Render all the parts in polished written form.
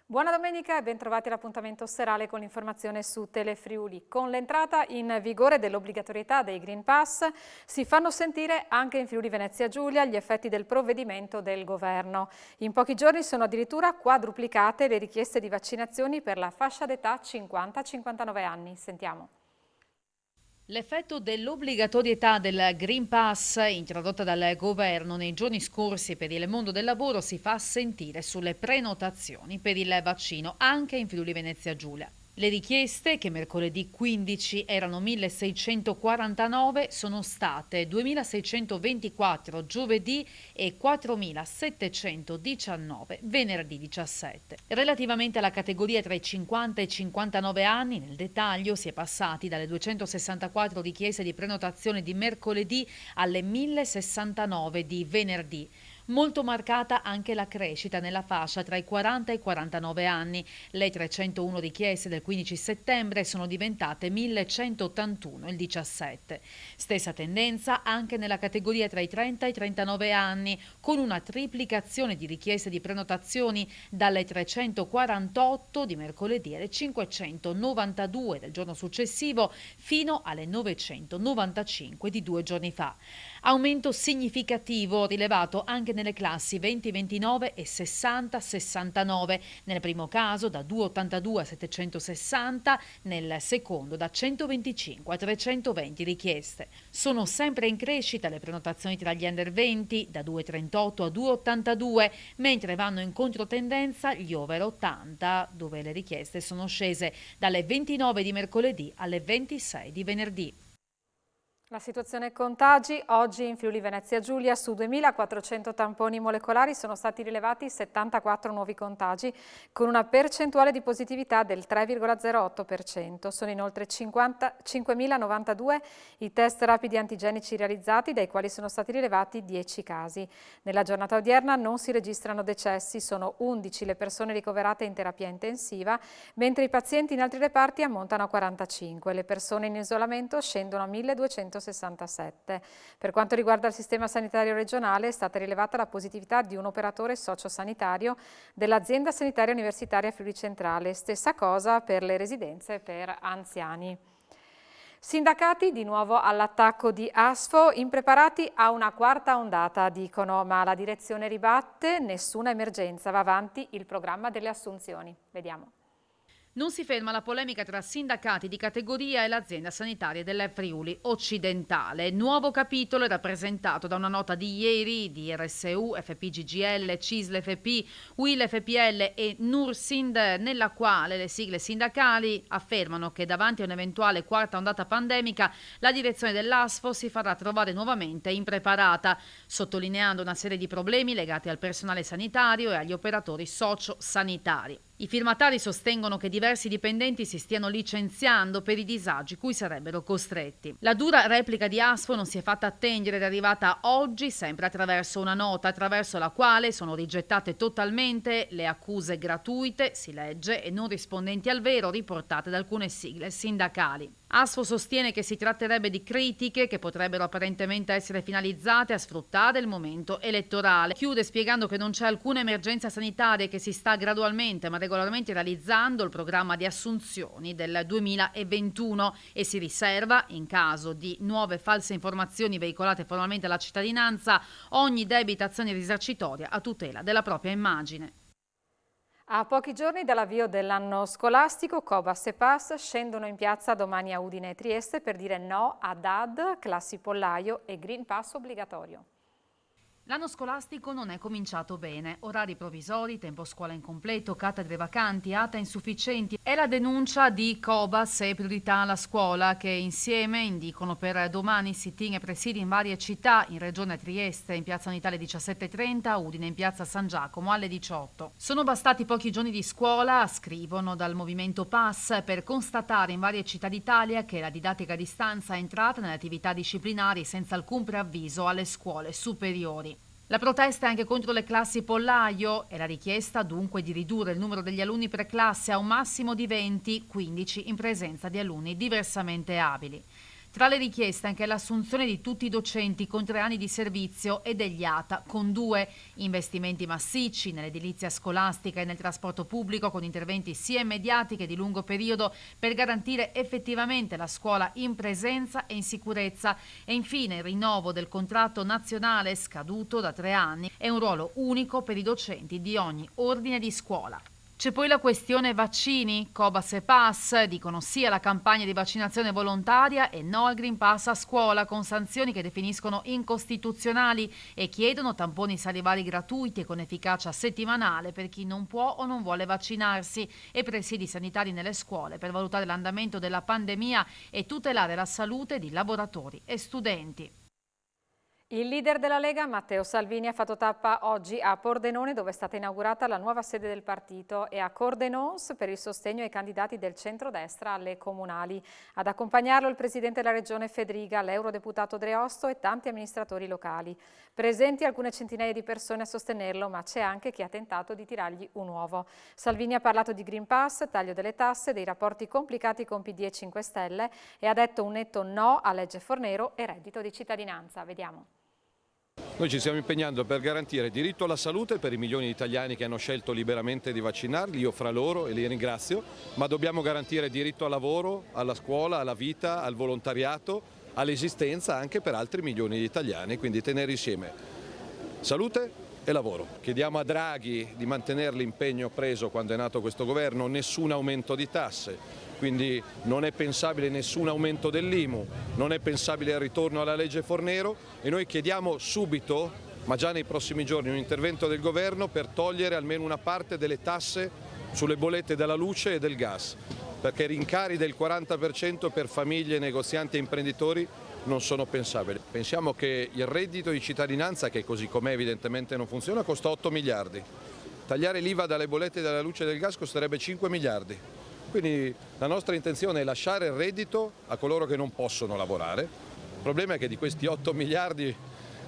Buona domenica e bentrovati all'appuntamento serale con l'informazione su Telefriuli. Con l'entrata in vigore dell'obbligatorietà dei Green Pass si fanno sentire anche in Friuli Venezia Giulia gli effetti del provvedimento del governo. In pochi giorni sono addirittura quadruplicate le richieste di vaccinazioni per la fascia d'età 50-59 anni. Sentiamo. L'effetto dell'obbligatorietà del Green Pass introdotta dal governo nei giorni scorsi per il mondo del lavoro si fa sentire sulle prenotazioni per il vaccino anche in Friuli Venezia Giulia. Le richieste, che mercoledì 15 erano 1649, sono state 2624 giovedì e 4719 venerdì 17. Relativamente alla categoria tra i 50 e i 59 anni, nel dettaglio si è passati dalle 264 richieste di prenotazione di mercoledì alle 1069 di venerdì. Molto marcata anche la crescita nella fascia tra i 40 e i 49 anni. Le 301 richieste del 15 settembre sono diventate 1181 il 17. Stessa tendenza anche nella categoria tra i 30 e i 39 anni, con una triplicazione di richieste di prenotazioni dalle 348 di mercoledì alle 592 del giorno successivo fino alle 995 di 2 giorni fa. Aumento significativo rilevato anche nelle classi 20-29 e 60-69, nel primo caso da 282 a 760, nel secondo da 125 a 320 richieste. Sono sempre in crescita le prenotazioni tra gli under 20, da 238 a 282, mentre vanno in controtendenza gli over 80, dove le richieste sono scese dalle 29 di mercoledì alle 26 di venerdì. La situazione contagi: oggi in Friuli Venezia Giulia su 2.400 tamponi molecolari sono stati rilevati 74 nuovi contagi con una percentuale di positività del 3,08%. Sono inoltre 5.092 i test rapidi antigenici realizzati, dai quali sono stati rilevati 10 casi. Nella giornata odierna non si registrano decessi, sono 11 le persone ricoverate in terapia intensiva, mentre i pazienti in altri reparti ammontano a 45. Le persone in isolamento scendono a 1.267. Per quanto riguarda il sistema sanitario regionale, è stata rilevata la positività di un operatore sociosanitario dell'azienda sanitaria universitaria Friuli Centrale. Stessa cosa per le residenze per anziani. Sindacati di nuovo all'attacco di Asfo, impreparati a una quarta ondata, dicono, ma la direzione ribatte: nessuna emergenza, va avanti il programma delle assunzioni. Vediamo. Non si ferma la polemica tra sindacati di categoria e l'azienda sanitaria del Friuli occidentale. Nuovo capitolo è rappresentato da una nota di ieri di RSU, FPGGL, CISL FP, UIL FPL e Nursind, nella quale le sigle sindacali affermano che davanti a un'eventuale quarta ondata pandemica la direzione dell'ASFO si farà trovare nuovamente impreparata, sottolineando una serie di problemi legati al personale sanitario e agli operatori socio-sanitari. I firmatari sostengono che diversi dipendenti si stiano licenziando per i disagi cui sarebbero costretti. La dura replica di Asfo non si è fatta attendere ed è arrivata oggi, sempre attraverso una nota attraverso la quale sono rigettate totalmente le accuse gratuite, si legge, e non rispondenti al vero riportate da alcune sigle sindacali. Asfo sostiene che si tratterebbe di critiche che potrebbero apparentemente essere finalizzate a sfruttare il momento elettorale. Chiude spiegando che non c'è alcuna emergenza sanitaria e che si sta gradualmente ma regolarmente realizzando il programma di assunzioni del 2021 e si riserva, in caso di nuove false informazioni veicolate formalmente alla cittadinanza, ogni debita azione risarcitoria a tutela della propria immagine. A pochi giorni dall'avvio dell'anno scolastico, Cobas e PAS scendono in piazza domani a Udine e Trieste per dire no a DAD, classi pollaio e Green Pass obbligatorio. L'anno scolastico non è cominciato bene. Orari provvisori, tempo scuola incompleto, cattedre vacanti, ATA insufficienti. È la denuncia di Cobas e Priorità alla Scuola, che insieme indicano per domani sit-in e presidi in varie città, in regione Trieste, in piazza Unità alle 17:30, Udine in piazza San Giacomo alle 18. Sono bastati pochi giorni di scuola, scrivono dal movimento PAS, per constatare in varie città d'Italia che la didattica a distanza è entrata nelle attività disciplinari senza alcun preavviso alle scuole superiori. La protesta è anche contro le classi pollaio e la richiesta dunque di ridurre il numero degli alunni per classe a un massimo di 20, 15 in presenza di alunni diversamente abili. Tra le richieste anche l'assunzione di tutti i docenti con 3 anni di servizio e degli ATA con 2, investimenti massicci nell'edilizia scolastica e nel trasporto pubblico con interventi sia immediati che di lungo periodo per garantire effettivamente la scuola in presenza e in sicurezza e infine il rinnovo del contratto nazionale scaduto da 3 anni e un ruolo unico per i docenti di ogni ordine di scuola. C'è poi la questione vaccini, Cobas e Pass, dicono sì alla campagna di vaccinazione volontaria e no al Green Pass a scuola con sanzioni che definiscono incostituzionali e chiedono tamponi salivari gratuiti e con efficacia settimanale per chi non può o non vuole vaccinarsi e presidi sanitari nelle scuole per valutare l'andamento della pandemia e tutelare la salute di lavoratori e studenti. Il leader della Lega, Matteo Salvini, ha fatto tappa oggi a Pordenone, dove è stata inaugurata la nuova sede del partito, e a Cordenons per il sostegno ai candidati del centrodestra alle comunali. Ad accompagnarlo il presidente della regione Fedriga, l'eurodeputato Dreosto e tanti amministratori locali. Presenti alcune centinaia di persone a sostenerlo, ma c'è anche chi ha tentato di tirargli un uovo. Salvini ha parlato di Green Pass, taglio delle tasse, dei rapporti complicati con PD e 5 Stelle e ha detto un netto no a legge Fornero e reddito di cittadinanza. Vediamo. Noi ci stiamo impegnando per garantire diritto alla salute per i milioni di italiani che hanno scelto liberamente di vaccinarli, io fra loro e li ringrazio, ma dobbiamo garantire diritto al lavoro, alla scuola, alla vita, al volontariato, all'esistenza anche per altri milioni di italiani, quindi tenere insieme salute e lavoro. Chiediamo a Draghi di mantenere l'impegno preso quando è nato questo governo, nessun aumento di tasse. Quindi non è pensabile nessun aumento dell'IMU, non è pensabile il ritorno alla legge Fornero e noi chiediamo subito, ma già nei prossimi giorni, un intervento del governo per togliere almeno una parte delle tasse sulle bollette della luce e del gas, perché rincari del 40% per famiglie, negozianti e imprenditori non sono pensabili. Pensiamo che il reddito di cittadinanza, che così com'è evidentemente non funziona, costa 8 miliardi. Tagliare l'IVA dalle bollette della luce e del gas costerebbe 5 miliardi. Quindi la nostra intenzione è lasciare il reddito a coloro che non possono lavorare. Il problema è che di questi 8 miliardi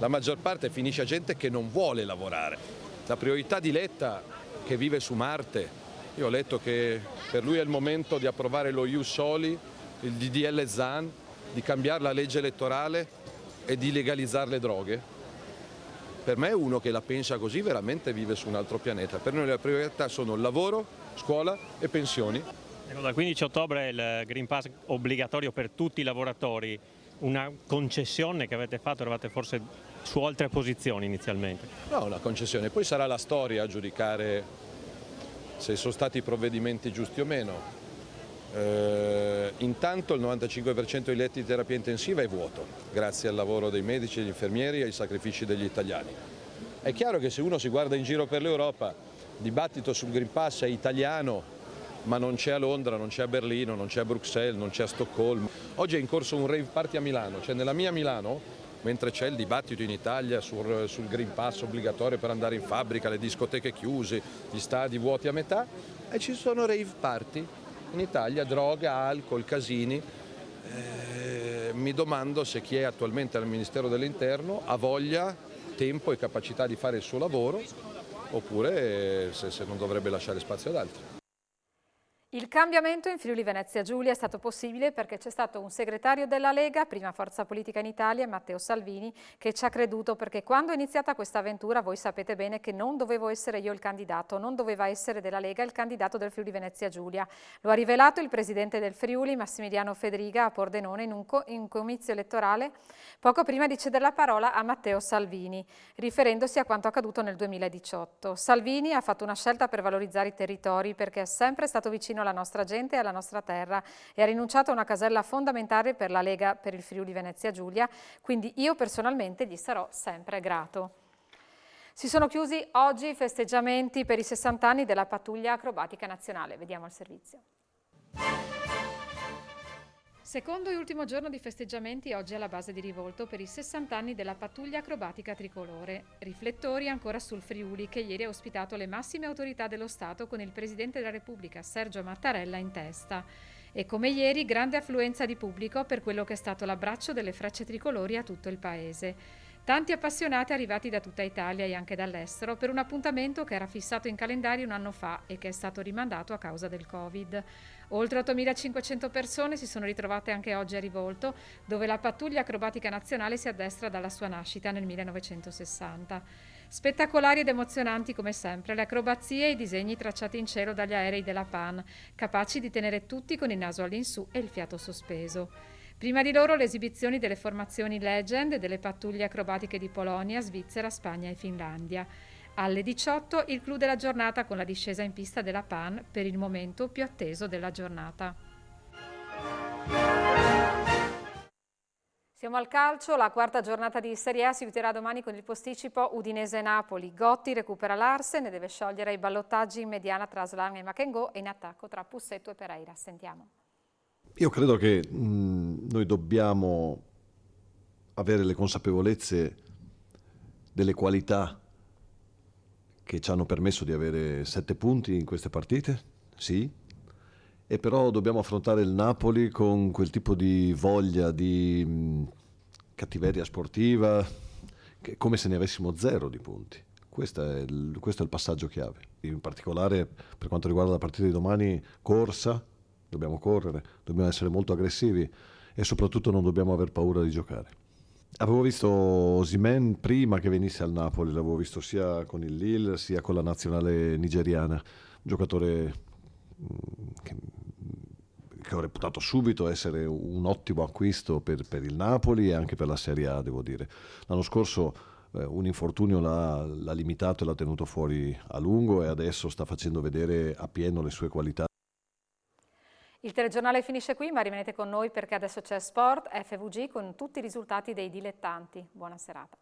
la maggior parte finisce a gente che non vuole lavorare. La priorità di Letta, che vive su Marte, io ho letto che per lui è il momento di approvare lo Ius Soli, il DDL Zan, di cambiare la legge elettorale e di legalizzare le droghe. Per me uno che la pensa così veramente vive su un altro pianeta. Per noi le priorità sono il lavoro, scuola e pensioni. Dal 15 ottobre il Green Pass obbligatorio per tutti i lavoratori, una concessione che avete fatto, eravate forse su altre posizioni inizialmente? No, una concessione, poi sarà la storia a giudicare se sono stati i provvedimenti giusti o meno. Intanto il 95% dei letti di terapia intensiva è vuoto, grazie al lavoro dei medici, degli infermieri e ai sacrifici degli italiani. È chiaro che se uno si guarda in giro per l'Europa, il dibattito sul Green Pass è italiano, ma non c'è a Londra, non c'è a Berlino, non c'è a Bruxelles, non c'è a Stoccolma. Oggi è in corso un rave party a Milano, cioè nella mia Milano, mentre c'è il dibattito in Italia sul Green Pass obbligatorio per andare in fabbrica, le discoteche chiuse, gli stadi vuoti a metà, e ci sono rave party in Italia, droga, alcol, casini. Mi domando se chi è attualmente al Ministero dell'Interno ha voglia, tempo e capacità di fare il suo lavoro, oppure se non dovrebbe lasciare spazio ad altri. Il cambiamento in Friuli Venezia Giulia è stato possibile perché c'è stato un segretario della Lega, prima forza politica in Italia, Matteo Salvini, che ci ha creduto, perché quando è iniziata questa avventura voi sapete bene che non dovevo essere io il candidato, non doveva essere della Lega il candidato del Friuli Venezia Giulia. Lo ha rivelato il presidente del Friuli, Massimiliano Fedriga, a Pordenone in un comizio elettorale poco prima di cedere la parola a Matteo Salvini, riferendosi a quanto accaduto nel 2018. Salvini ha fatto una scelta per valorizzare i territori perché è sempre stato vicino alla nostra gente e alla nostra terra e ha rinunciato a una casella fondamentale per la Lega per il Friuli Venezia Giulia, quindi io personalmente gli sarò sempre grato. Si sono chiusi oggi i festeggiamenti per i 60 anni della pattuglia acrobatica nazionale. Vediamo il servizio. Secondo e ultimo giorno di festeggiamenti oggi alla base di Rivolto per i 60 anni della pattuglia acrobatica tricolore. Riflettori ancora sul Friuli, che ieri ha ospitato le massime autorità dello Stato con il Presidente della Repubblica Sergio Mattarella in testa. E come ieri grande affluenza di pubblico per quello che è stato l'abbraccio delle frecce tricolori a tutto il paese. Tanti appassionati arrivati da tutta Italia e anche dall'estero per un appuntamento che era fissato in calendario un anno fa e che è stato rimandato a causa del Covid. Oltre 8.500 persone si sono ritrovate anche oggi a Rivolto, dove la pattuglia acrobatica nazionale si addestra dalla sua nascita nel 1960. Spettacolari ed emozionanti come sempre le acrobazie e i disegni tracciati in cielo dagli aerei della PAN, capaci di tenere tutti con il naso all'insù e il fiato sospeso. Prima di loro le esibizioni delle formazioni Legend e delle pattuglie acrobatiche di Polonia, Svizzera, Spagna e Finlandia. Alle 18 il clou della giornata con la discesa in pista della PAN, per il momento più atteso della giornata. Siamo al calcio, la quarta giornata di Serie A si chiuderà domani con il posticipo Udinese-Napoli. Gotti recupera Larsen e deve sciogliere i ballottaggi in mediana tra Aslan e Makengo e in attacco tra Pussetto e Pereira. Sentiamo. Io credo che noi dobbiamo avere le consapevolezze delle qualità che ci hanno permesso di avere 7 punti in queste partite, sì, e però dobbiamo affrontare il Napoli con quel tipo di voglia, di cattiveria sportiva, come se ne avessimo 0 di punti. Questo è il passaggio chiave. In particolare per quanto riguarda la partita di domani, corsa. Dobbiamo correre, dobbiamo essere molto aggressivi e soprattutto non dobbiamo aver paura di giocare. Avevo visto Osimhen prima che venisse al Napoli, l'avevo visto sia con il Lille sia con la nazionale nigeriana, un giocatore che ho reputato subito essere un ottimo acquisto per il Napoli e anche per la Serie A, devo dire. L'anno scorso un infortunio l'ha limitato e l'ha tenuto fuori a lungo e adesso sta facendo vedere appieno le sue qualità. Il telegiornale finisce qui, ma rimanete con noi perché adesso c'è Sport FVG con tutti i risultati dei dilettanti. Buona serata.